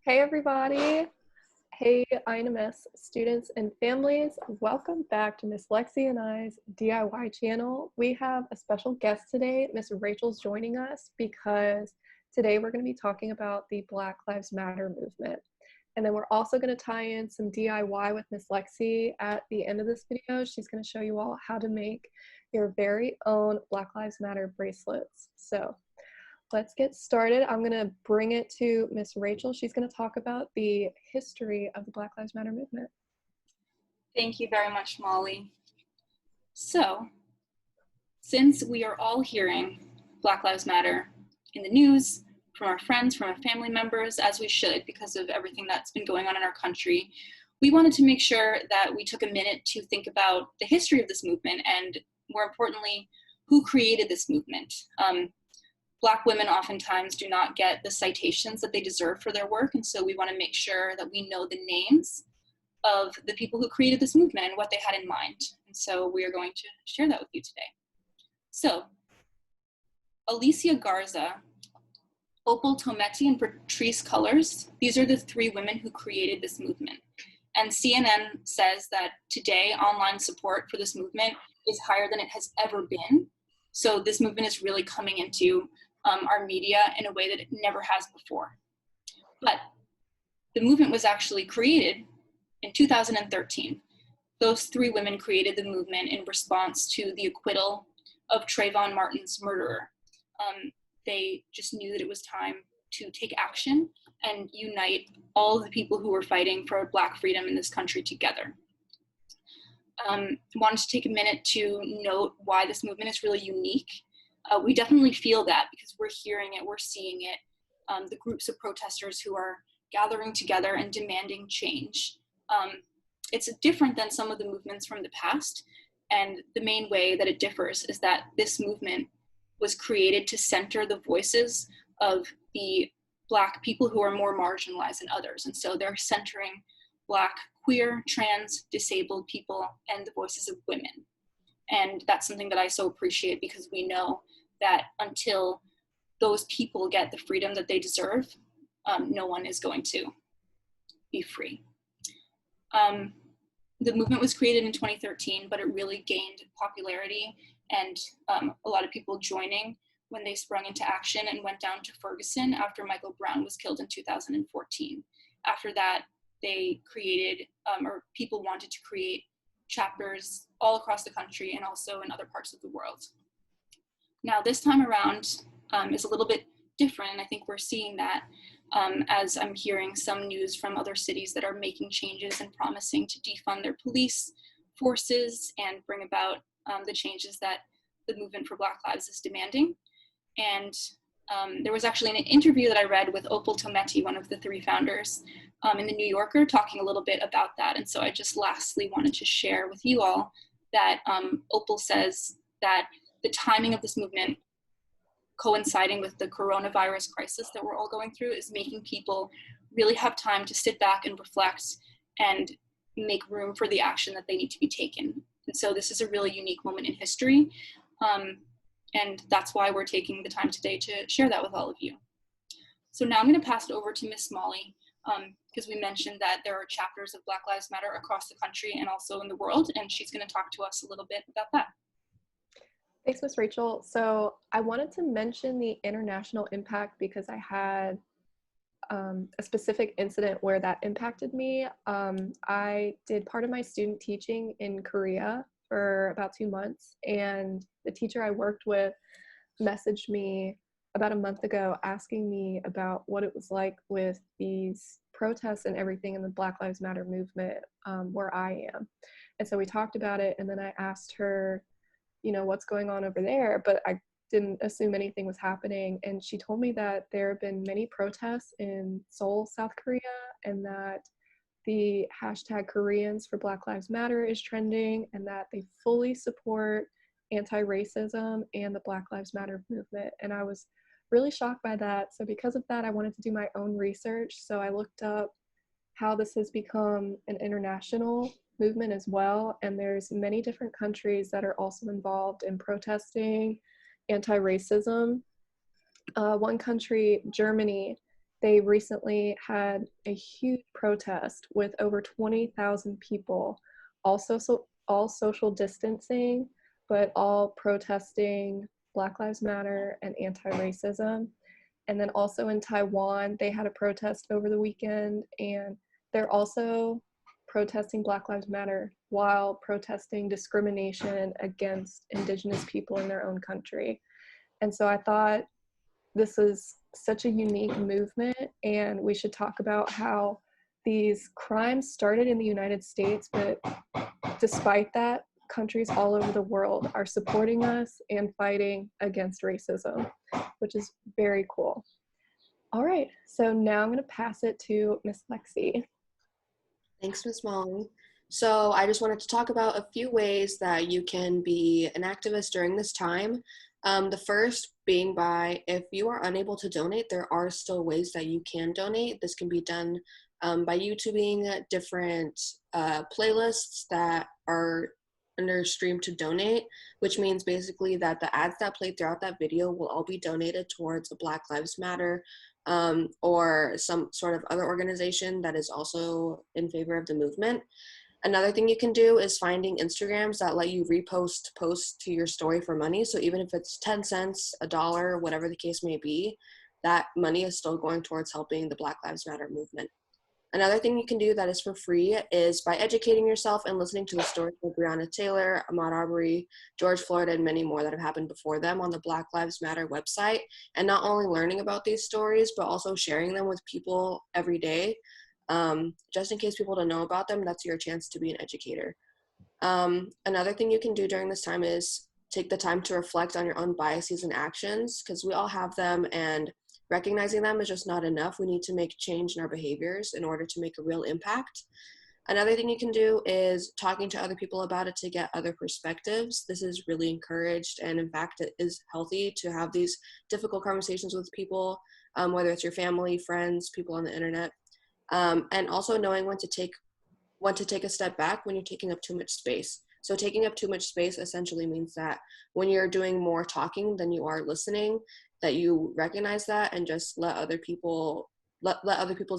Hey everybody. Hey INMS students and families. Welcome back to Miss Lexi and I's DIY channel. We have a special guest today. Miss Rachel's joining us because today we're going to be talking about the Black Lives Matter movement. And then we're also going to tie in some DIY with Miss Lexi at the end of this video. She's going to show you all how to make your very own Black Lives Matter bracelets. So let's get started. I'm going to bring it to Miss Rachel. She's going to talk about the history of the Black Lives Matter movement. Thank you very much, Molly. So, since we are all hearing Black Lives Matter in the news, from our friends, from our family members, as we should because of everything that's been going on in our country, we wanted to make sure that we took a minute to think about the history of this movement and, more importantly, who created this movement. Black women oftentimes do not get the citations that they deserve for their work, and so we want to make sure that we know the names of the people who created this movement and what they had in mind. And so we are going to share that with you today. So, Alicia Garza, Opal Tometi, and Patrisse Cullors, these are the three women who created this movement. And CNN says that today online support for this movement is higher than it has ever been. So this movement is really coming into our media in a way that it never has before. But the movement was actually created in 2013. Those three women created the movement in response to the acquittal of Trayvon Martin's murderer. They just knew that it was time to take action and unite all of the people who were fighting for Black freedom in this country together. Wanted to take a minute to note why this movement is really unique. We definitely feel that because we're hearing it, we're seeing it. The groups of protesters who are gathering together and demanding change. It's different than some of the movements from the past, and the main way that it differs is that this movement was created to center the voices of the Black people who are more marginalized than others, and so they're centering Black, queer, trans, disabled people, and the voices of women. And that's something that I so appreciate because we know that until those people get the freedom that they deserve, no one is going to be free. The movement was created in 2013, but it really gained popularity and a lot of people joining when they sprung into action and went down to Ferguson after Michael Brown was killed in 2014. After that, they created, or people wanted to create chapters all across the country and also in other parts of the world. Now, this time around is a little bit different, and I think we're seeing that as I'm hearing some news from other cities that are making changes and promising to defund their police forces and bring about the changes that the movement for Black Lives is demanding. And there was actually an interview that I read with Opal Tometi, one of the three founders, in the New Yorker, talking a little bit about that. And so I just lastly wanted to share with you all that Opal says that the timing of this movement coinciding with the coronavirus crisis that we're all going through is making people really have time to sit back and reflect and make room for the action that they need to be taken. And so this is a really unique moment in history. And that's why we're taking the time today to share that with all of you. So now I'm going to pass it over to Miss Molly, because we mentioned that there are chapters of Black Lives Matter across the country and also in the world, and she's going to talk to us a little bit about that. Thanks, Miss Rachel. So I wanted to mention the international impact because I had a specific incident where that impacted me. I did part of my student teaching in Korea for about 2 months, and the teacher I worked with messaged me about a month ago asking me about what it was like with these protests and everything in the Black Lives Matter movement where I am. And so we talked about it, and then I asked her, you know, what's going on over there, but I didn't assume anything was happening. And she told me that there have been many protests in Seoul, South Korea, and that the hashtag Koreans for Black Lives Matter is trending, and that they fully support anti-racism and the Black Lives Matter movement. And I was really shocked by that. So because of that, I wanted to do my own research. So I looked up how this has become an international movement as well. And there's many different countries that are also involved in protesting anti-racism. One country, Germany, they recently had a huge protest with over 20,000 people, also all social distancing, but all protesting Black Lives Matter and anti-racism. And then also in Taiwan, they had a protest over the weekend, and they're also protesting Black Lives Matter while protesting discrimination against Indigenous people in their own country. And so I thought this is such a unique movement, and we should talk about how these crimes started in the United States, but despite that, countries all over the world are supporting us and fighting against racism, which is very cool. All right, so now I'm going to pass it to Miss Lexi. Thanks, Ms. Molly. So I just wanted to talk about a few ways that you can be an activist during this time. The first being by, if you are unable to donate, there are still ways that you can donate. This can be done by YouTubing different playlists that are under stream to donate, which means basically that the ads that played throughout that video will all be donated towards a Black Lives Matter or some sort of other organization that is also in favor of the movement. Another thing you can do is finding Instagrams that let you repost posts to your story for money. So even if it's 10 cents, a dollar, whatever the case may be, that money is still going towards helping the Black Lives Matter movement. Another thing you can do that is for free is by educating yourself and listening to the stories of Breonna Taylor, Ahmaud Arbery, George Floyd, and many more that have happened before them on the Black Lives Matter website. And not only learning about these stories, but also sharing them with people every day. Just in case people don't know about them, that's your chance to be an educator. Another thing you can do during this time is take the time to reflect on your own biases and actions, because we all have them, and recognizing them is just not enough. We need to make change in our behaviors in order to make a real impact. Another thing you can do is talking to other people about it to get other perspectives. This is really encouraged, and in fact, it is healthy to have these difficult conversations with people, whether it's your family, friends, people on the internet, and also knowing when to take a step back when you're taking up too much space. So taking up too much space essentially means that when you're doing more talking than you are listening, that you recognize that and just let other people's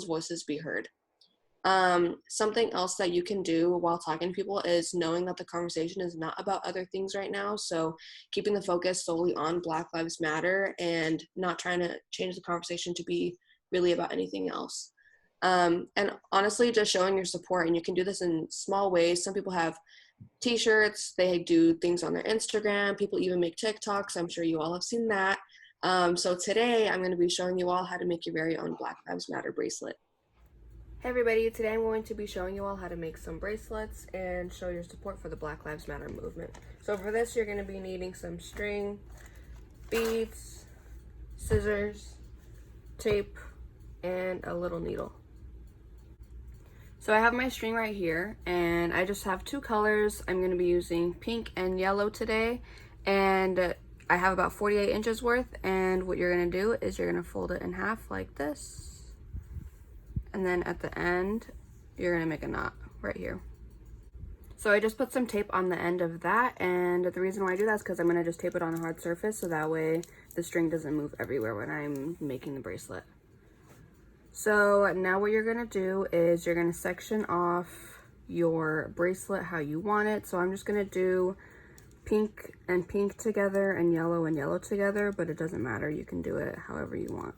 voices be heard. Something else that you can do while talking to people is knowing that the conversation is not about other things right now. So keeping the focus solely on Black Lives Matter and not trying to change the conversation to be really about anything else. And honestly, just showing your support, and you can do this in small ways. Some people have t-shirts, they do things on their Instagram, people even make TikToks. I'm sure you all have seen that. So today I'm going to be showing you all how to make your very own Black Lives Matter bracelet. Hey everybody, today I'm going to be showing you all how to make some bracelets and show your support for the Black Lives Matter movement. So for this, you're going to be needing some string, beads, scissors, tape, and a little needle. So I have my string right here, and I just have two colors. I'm going to be using pink and yellow today, and I have about 48 inches worth. And what you're going to do is you're going to fold it in half like this, and then at the end you're going to make a knot right here. So I just put some tape on the end of that, and the reason why I do that is because I'm going to just tape it on a hard surface, so that way the string doesn't move everywhere when I'm making the bracelet. So now what you're gonna do is you're gonna section off your bracelet how you want it. So I'm just gonna do pink and pink together and yellow together, but it doesn't matter. You can do it however you want.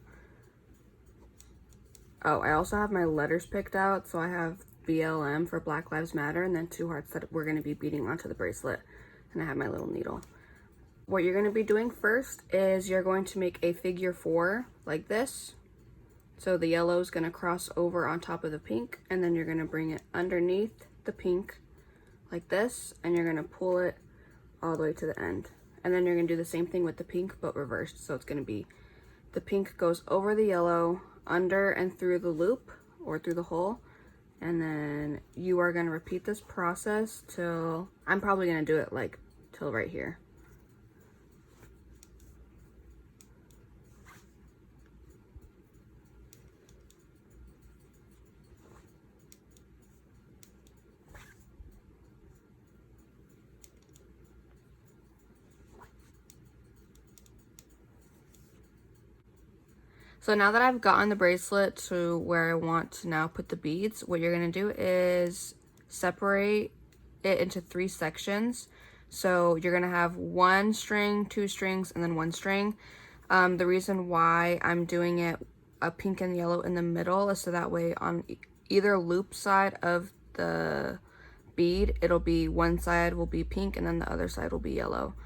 Oh, I also have my letters picked out. So I have BLM for Black Lives Matter, and then two hearts that we're gonna be beading onto the bracelet. And I have my little needle. What you're gonna be doing first is you're going to make a figure 4 like this. So the yellow is going to cross over on top of the pink, and then you're going to bring it underneath the pink like this, and you're going to pull it all the way to the end. And then you're going to do the same thing with the pink, but reversed. So it's going to be the pink goes over the yellow, under and through the loop or through the hole, and then you are going to repeat this process till, I'm probably going to do it like till right here. So now that I've gotten the bracelet to where I want to now put the beads, what you're going to do is separate it into 3 sections. So you're going to have 1 string, 2 strings, and then 1 string. The reason why I'm doing it a pink and yellow in the middle is so that way on either loop side of the bead, it'll be one side will be pink and then the other side will be yellow.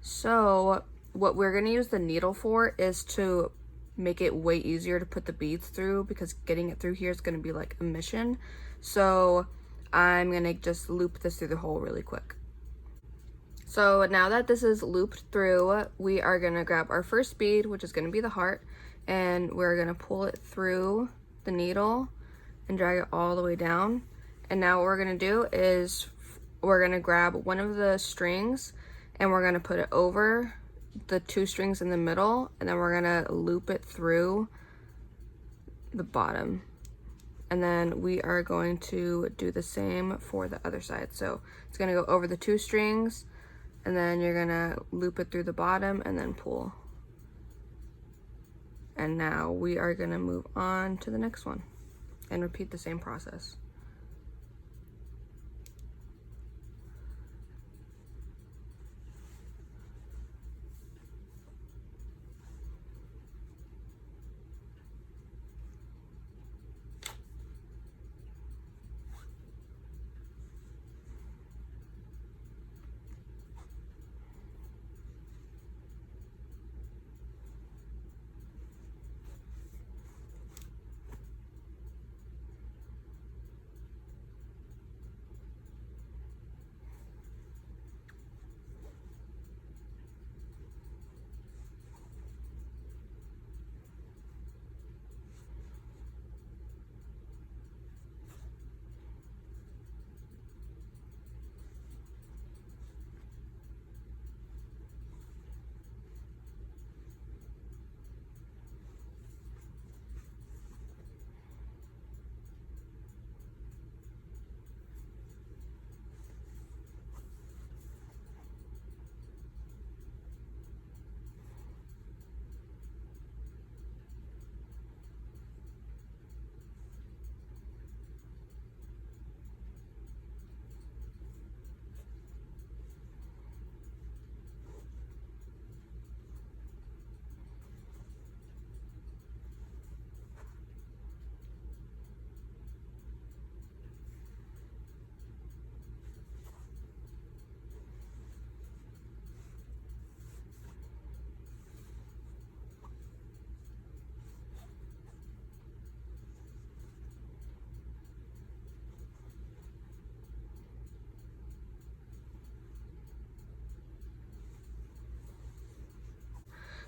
So what we're going to use the needle for is to make it way easier to put the beads through, because getting it through here is going to be like a mission. So I'm going to just loop this through the hole really quick. So now that this is looped through, we are going to grab our first bead, which is going to be the heart, and we're going to pull it through the needle and drag it all the way down. And now what we're going to do is we're going to grab one of the strings and we're going to put it over the 2 strings in the middle, and then we're going to loop it through the bottom. And then we are going to do the same for the other side. So it's going to go over the 2 strings, and then you're going to loop it through the bottom and then pull. And now we are going to move on to the next one and repeat the same process.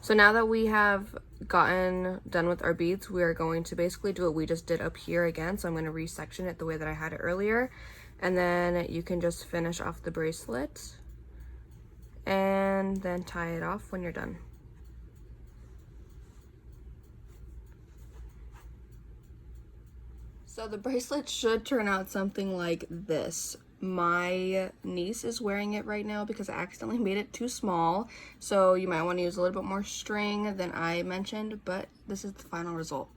So now that we have gotten done with our beads, we are going to basically do what we just did up here again. So I'm going to resection it the way that I had it earlier, and then you can just finish off the bracelet and then tie it off when you're done. So the bracelet should turn out something like this. My niece is wearing it right now because I accidentally made it too small, so you might want to use a little bit more string than I mentioned, but this is the final result.